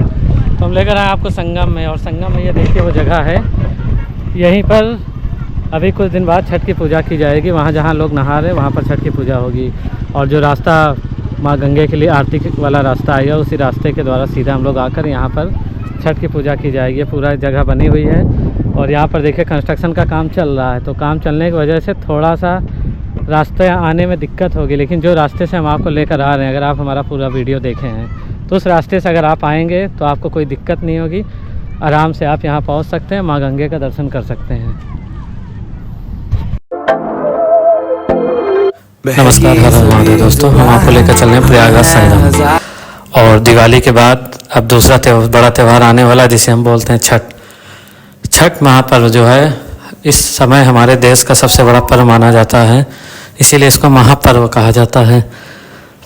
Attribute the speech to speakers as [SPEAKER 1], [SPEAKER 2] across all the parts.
[SPEAKER 1] तो हम लेकर आए आपको संगम में। और संगम में ये देखिए वो जगह है, यहीं पर अभी कुछ दिन बाद छठ की पूजा की जाएगी। वहाँ जहाँ लोग नहा रहे वहाँ पर छठ की पूजा होगी। और जो रास्ता माँ गंगे के लिए आरती वाला रास्ता आएगा, उसी रास्ते के द्वारा सीधा हम लोग आकर यहाँ पर छठ की पूजा की जाएगी। पूरा जगह बनी हुई है और यहाँ पर देखिए कंस्ट्रक्शन का काम चल रहा है। तो काम चलने की वजह से थोड़ा सा रास्ते आने में दिक्कत होगी, लेकिन जो रास्ते से हम आपको लेकर आ रहे हैं, अगर आप हमारा पूरा वीडियो देखे हैं तो उस रास्ते से अगर आप आएंगे तो आपको कोई दिक्कत नहीं होगी। आराम से आप यहाँ पहुँच सकते हैं, माँ गंगे का दर्शन कर सकते हैं।
[SPEAKER 2] नमस्कार, हर हर महादेव दोस्तों। हम आपको लेकर चल रहे हैं प्रयागराज संगम। और दिवाली के बाद अब दूसरा बड़ा त्यौहार आने वाला है, जिसे हम बोलते हैं छठ महापर्व जो है इस समय हमारे देश का सबसे बड़ा पर्व माना जाता है, इसीलिए इसको महापर्व कहा जाता है।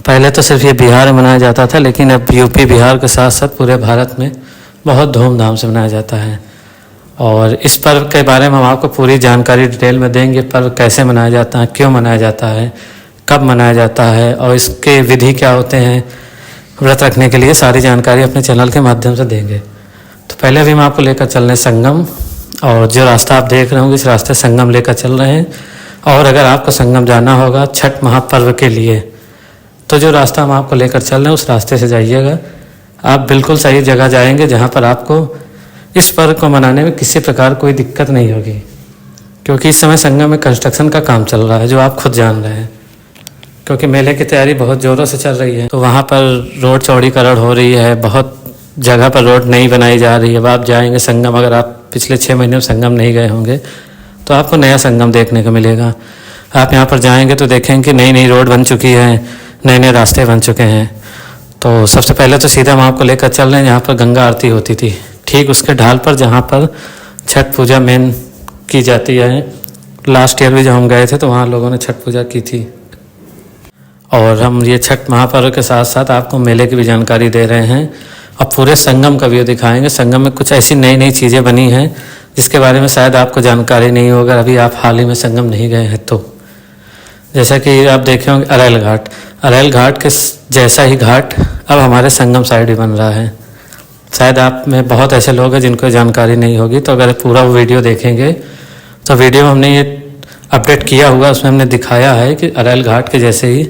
[SPEAKER 2] पहले तो सिर्फ ये बिहार में मनाया जाता था, लेकिन अब यूपी बिहार के साथ साथ पूरे भारत में बहुत धूमधाम से मनाया जाता है। और इस पर्व के बारे में हम आपको पूरी जानकारी डिटेल में देंगे। पर्व कैसे मनाया जाता है, क्यों मनाया जाता है, कब मनाया जाता है और इसके विधि क्या होते हैं, व्रत रखने के लिए सारी जानकारी अपने चैनल के माध्यम से देंगे। तो पहले भी हम आपको लेकर चल रहे हैं संगम, और जो रास्ता आप देख रहे होंगे इस रास्ते संगम लेकर चल रहे हैं। और अगर आपको संगम जाना होगा छठ महापर्व के लिए, तो जो रास्ता हम आपको लेकर चल रहे हैं उस रास्ते से जाइएगा। आप बिल्कुल सही जगह जाएंगे जहाँ पर आपको इस पर्व को मनाने में किसी प्रकार कोई दिक्कत नहीं होगी, क्योंकि इस समय संगम में कंस्ट्रक्शन का काम चल रहा है, जो आप खुद जान रहे हैं। क्योंकि मेले की तैयारी बहुत ज़ोरों से चल रही है, तो वहाँ पर रोड चौड़ीकरण हो रही है, बहुत जगह पर रोड नई बनाई जा रही है। अब आप जाएंगे संगम, अगर आप पिछले 6 महीने में संगम नहीं गए होंगे तो आपको नया संगम देखने को मिलेगा। आप यहाँ पर जाएंगे तो देखेंगे कि नई नई रोड बन चुकी है, नए नए रास्ते बन चुके हैं। तो सबसे पहले तो सीधा हम आपको लेकर चल रहे हैं जहाँ पर गंगा आरती होती थी, ठीक उसके ढाल पर जहाँ पर छठ पूजा मेन की जाती है। लास्ट ईयर भी जब हम गए थे तो वहाँ लोगों ने छठ पूजा की थी। और हम ये छठ महापर्व के साथ साथ आपको मेले की भी जानकारी दे रहे हैं और पूरे संगम का व्यू दिखाएंगे। संगम में कुछ ऐसी नई नई चीज़ें बनी हैं जिसके बारे में शायद आपको जानकारी नहीं होगा, अभी आप हाल ही में संगम नहीं गए हैं तो। जैसा कि आप देखे होंगे अरैल घाट के जैसा ही घाट अब हमारे संगम साइड ही बन रहा है। शायद आप में बहुत ऐसे लोग हैं जिनको जानकारी नहीं होगी, तो अगर पूरा वीडियो देखेंगे तो वीडियो में हमने ये अपडेट किया हुआ, उसमें हमने दिखाया है कि अरैल घाट के जैसे ही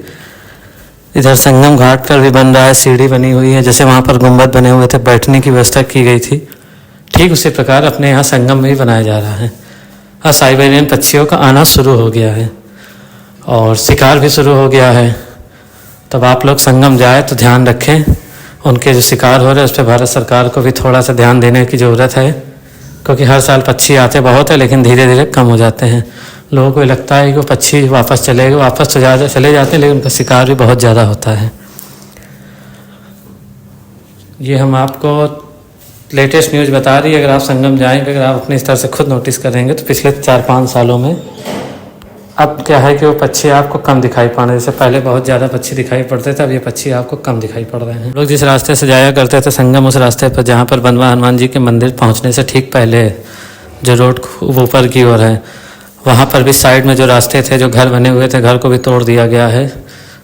[SPEAKER 2] इधर संगम घाट पर भी बन रहा है, सीढ़ी बनी हुई है। जैसे वहाँ पर गुंबद बने हुए थे, बैठने की व्यवस्था की गई थी, ठीक उसी प्रकार अपने यहाँ संगम में भी बनाया जा रहा है। और साइबेरियन पक्षियों का आना शुरू हो गया है और शिकार भी शुरू हो गया है। तब आप लोग संगम जाए तो ध्यान रखें, उनके जो शिकार हो रहे हैं उस पर भारत सरकार को भी थोड़ा सा ध्यान देने की ज़रूरत है, क्योंकि हर साल पक्षी आते बहुत है लेकिन धीरे धीरे कम हो जाते हैं। लोगों को लगता है कि वो पक्षी वापस चले गए, वापस तो चले जाते हैं, लेकिन उनका शिकार भी बहुत ज़्यादा होता है। ये हम आपको लेटेस्ट न्यूज़ बता रही है। अगर आप संगम जाएंगे, अगर आप अपने स्तर से खुद नोटिस करेंगे तो पिछले 4-5 सालों में अब क्या है कि वो पक्षी आपको कम दिखाई पड़ रहे हैं। जैसे पहले बहुत ज़्यादा पक्षी दिखाई पड़ते थे, अब ये पक्षी आपको कम दिखाई पड़ रहे हैं। लोग जिस रास्ते से जाया करते थे संगम, उस रास्ते पर जहाँ पर बनवा हनुमान जी के मंदिर पहुँचने से ठीक पहले जो रोड ऊपर की ओर है, वहाँ पर भी साइड में जो रास्ते थे, जो घर बने हुए थे, घर को भी तोड़ दिया गया है।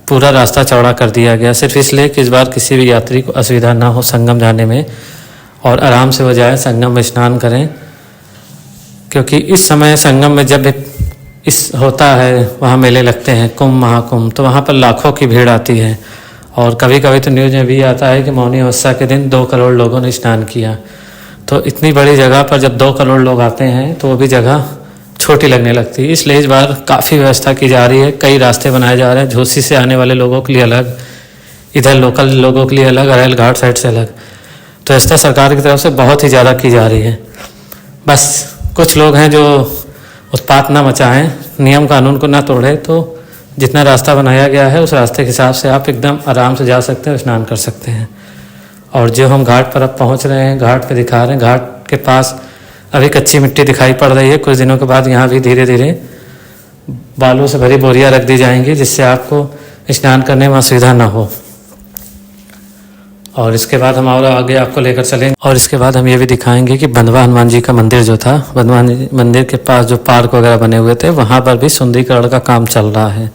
[SPEAKER 2] पूरा रास्ता चौड़ा कर दिया गया, सिर्फ इसलिए कि इस बार किसी भी यात्री को असुविधा ना हो संगम जाने में और आराम से वो जाए, संगम में स्नान करें। क्योंकि इस समय संगम में जब होता है, वहाँ मेले लगते हैं, कुंभ महाकुंभ, तो वहाँ पर लाखों की भीड़ आती है। और कभी कभी तो न्यूज़ में भी आता है कि मौनी अमावस्या के दिन 2 करोड़ लोगों ने स्नान किया। तो इतनी बड़ी जगह पर जब 2 करोड़ लोग आते हैं तो वो भी जगह छोटी लगने लगती है। इसलिए इस बार काफ़ी व्यवस्था की जा रही है, कई रास्ते बनाए जा रहे हैं। झूसी से आने वाले लोगों के लिए अलग, इधर लोकल लोगों के लिए अलग, अरैल घाट साइड से अलग। तो व्यवस्था सरकार की तरफ से बहुत ही ज़्यादा की जा रही है। बस कुछ लोग हैं जो उत्पात ना मचाएं, नियम कानून को ना तोड़ें। तो जितना रास्ता बनाया गया है उस रास्ते के हिसाब से आप एकदम आराम से जा सकते हैं, स्नान कर सकते हैं। और जो हम घाट पर अब पहुंच रहे हैं, घाट पे दिखा रहे हैं, घाट के पास अभी कच्ची मिट्टी दिखाई पड़ रही है। कुछ दिनों के बाद यहाँ भी धीरे धीरे बालू से भरी बोरियां रख दी जाएंगी, जिससे आपको स्नान करने में असुविधा ना हो। और इसके बाद हम और आगे आपको लेकर चलेंगे, और इसके बाद हम ये भी दिखाएंगे कि बंधवा हनुमान जी का मंदिर जो था, बंधवा मंदिर के पास जो पार्क वगैरह बने हुए थे, वहाँ पर भी सुंदरीकरण का काम चल रहा है।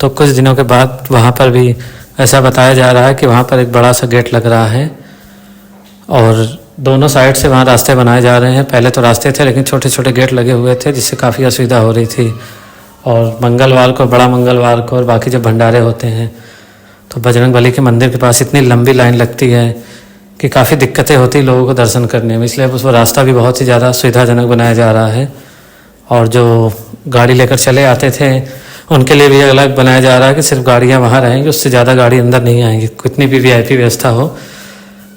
[SPEAKER 2] तो कुछ दिनों के बाद वहाँ पर भी ऐसा बताया जा रहा है कि वहाँ पर एक बड़ा सा गेट लग रहा है और दोनों साइड से वहाँ रास्ते बनाए जा रहे हैं। पहले तो रास्ते थे लेकिन छोटे छोटे गेट लगे हुए थे जिससे काफ़ी असुविधा हो रही थी। और मंगलवार को, बड़ा मंगलवार को और बाकी जब भंडारे होते हैं तो बजरंग बली के मंदिर के पास इतनी लंबी लाइन लगती है कि काफ़ी दिक्कतें होती लोगों को दर्शन करने में। इसलिए वो रास्ता भी बहुत ही ज़्यादा सुविधाजनक बनाया जा रहा है। और जो गाड़ी लेकर चले आते थे उनके लिए भी अलग बनाया जा रहा है कि सिर्फ गाड़ियाँ वहाँ रहेंगी, उससे ज़्यादा गाड़ी अंदर नहीं आएंगी। कितनी भी VIP व्यवस्था हो,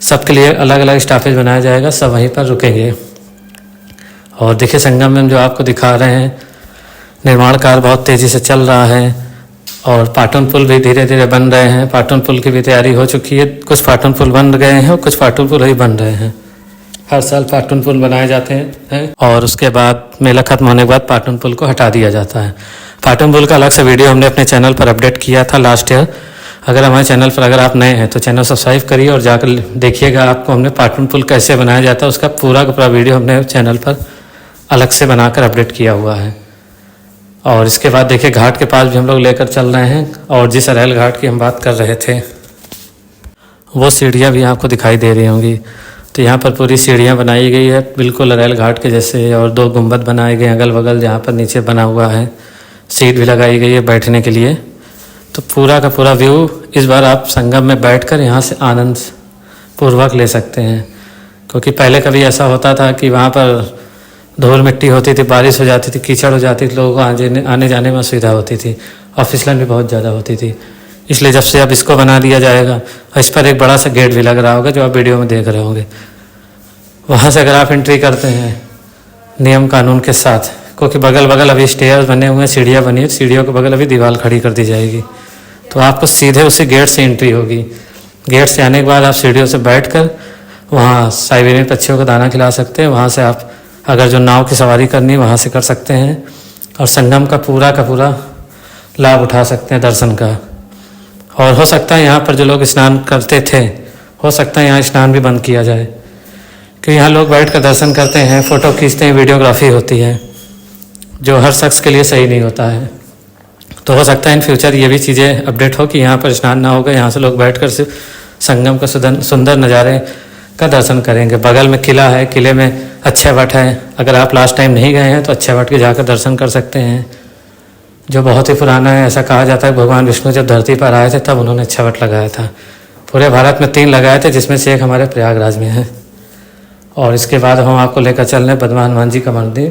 [SPEAKER 2] सबके लिए अलग अलग स्टॉपेज बनाया जाएगा, सब वहीं पर रुकेंगे। और देखिए संगम में जो आपको दिखा रहे हैं, निर्माण कार्य बहुत तेज़ी से चल रहा है और पाटन पुल भी धीरे धीरे बन रहे हैं। पाटन पुल की भी तैयारी हो चुकी है। कुछ पाटन पुल बन गए हैं और कुछ पाटन पुल ही बन रहे हैं। हर साल पाटन पुल बनाए जाते हैं और उसके बाद मेला खत्म होने के बाद पाटन पुल को हटा दिया जाता है। पाटन पुल का अलग से वीडियो हमने अपने चैनल पर अपडेट किया था लास्ट ईयर। अगर हमारे चैनल पर अगर आप नए हैं तो चैनल सब्सक्राइब करिए और जाकर देखिएगा, आपको हमने पाटन पुल कैसे बनाया जाता है उसका पूरा का पूरा वीडियो हमने चैनल पर अलग से बनाकर अपडेट किया हुआ है। और इसके बाद देखिए घाट के पास भी हम लोग लेकर चल रहे हैं। और जिस अरैल घाट की हम बात कर रहे थे वो सीढ़ियाँ भी आपको दिखाई दे रही होंगी। तो यहाँ पर पूरी सीढ़ियाँ बनाई गई है बिल्कुल अरैल घाट के जैसे, और 2 गुंबद बनाए गए अगल बगल जहाँ पर नीचे बना हुआ है। सीट भी लगाई गई है बैठने के लिए। तो पूरा का पूरा व्यू इस बार आप संगम में बैठकर यहाँ से आनंद पूर्वक ले सकते हैं। क्योंकि पहले कभी ऐसा होता था कि वहाँ पर धूल मिट्टी होती थी, बारिश हो जाती थी, कीचड़ हो जाती थी, लोगों को आने जाने में असुविधा होती थी और फिसलन भी बहुत ज़्यादा होती थी। इसलिए जब से अब इसको बना दिया जाएगा और इस पर एक बड़ा सा गेट भी लग रहा होगा जो आप वीडियो में देख रहे होंगे, वहाँ से अगर आप एंट्री करते हैं नियम कानून के साथ, क्योंकि बगल बगल अभी स्टेयर्स बने हुए हैं, सीढ़ियाँ बनी है, सीढ़ियों के बगल अभी दीवार खड़ी कर दी जाएगी। तो आपको सीधे उसी गेट से एंट्री होगी। गेट से आने के बाद आप सीढ़ियों से बैठकर वहाँ साइबेरियन पक्षियों को दाना खिला सकते हैं। वहाँ से आप अगर जो नाव की सवारी करनी है वहाँ से कर सकते हैं और संगम का पूरा लाभ उठा सकते हैं दर्शन का। और हो सकता है यहाँ पर जो लोग स्नान करते थे, हो सकता है यहाँ स्नान भी बंद किया जाए, क्योंकि यहाँ लोग बैठ कर दर्शन करते हैं, फ़ोटो खींचते हैं, वीडियोग्राफी होती है, जो हर शख्स के लिए सही नहीं होता है। तो हो सकता है इन फ्यूचर ये भी चीज़ें अपडेट हो कि यहाँ पर स्नान ना होगा, यहाँ से लोग बैठकर सिर्फ संगम का सुंदर नज़ारे का दर्शन करेंगे। बगल में किला है, किले में अक्षय वट है। अगर आप लास्ट टाइम नहीं गए हैं तो अक्षय वट के जाकर दर्शन कर सकते हैं, जो बहुत ही पुराना है। ऐसा कहा जाता है भगवान विष्णु जब धरती पर आए थे तब उन्होंने अक्षय वट लगाया था। पूरे भारत में 3 लगाए थे जिसमें से एक हमारे प्रयागराज में है। और इसके बाद हम आपको लेकर चल रहे हैं बद्मा हनुमान जी का मंदिर।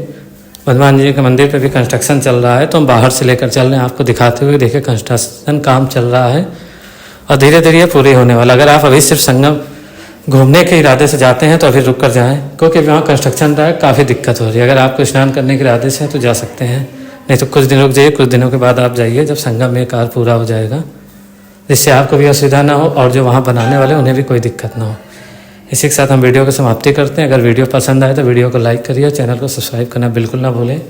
[SPEAKER 2] बद्मा हनुमान जी के मंदिर पे भी कंस्ट्रक्शन चल रहा है, तो हम बाहर से लेकर चल रहे हैं आपको दिखाते हुए। देखिए कंस्ट्रक्शन काम चल रहा है और धीरे धीरे ये पूरी होने वाला। अगर आप अभी सिर्फ संगम घूमने के इरादे से जाते हैं तो अभी रुक कर जाएँ, क्योंकि वहाँ कंस्ट्रक्शन रहा है, काफ़ी दिक्कत हो रही है। अगर आपको स्नान करने के इरादे से है तो जा सकते हैं, नहीं तो कुछ दिन रुक जाइए, कुछ दिनों के बाद आप जाइए जब संगम में कार्य पूरा हो जाएगा, जिससे आपको भी असुविधा ना हो और जो वहाँ बनाने वाले उन्हें भी कोई दिक्कत ना हो। इसी के साथ हम वीडियो की समाप्ति करते हैं। अगर वीडियो पसंद आए तो वीडियो को लाइक करिए, चैनल को सब्सक्राइब करना बिल्कुल ना भूलें।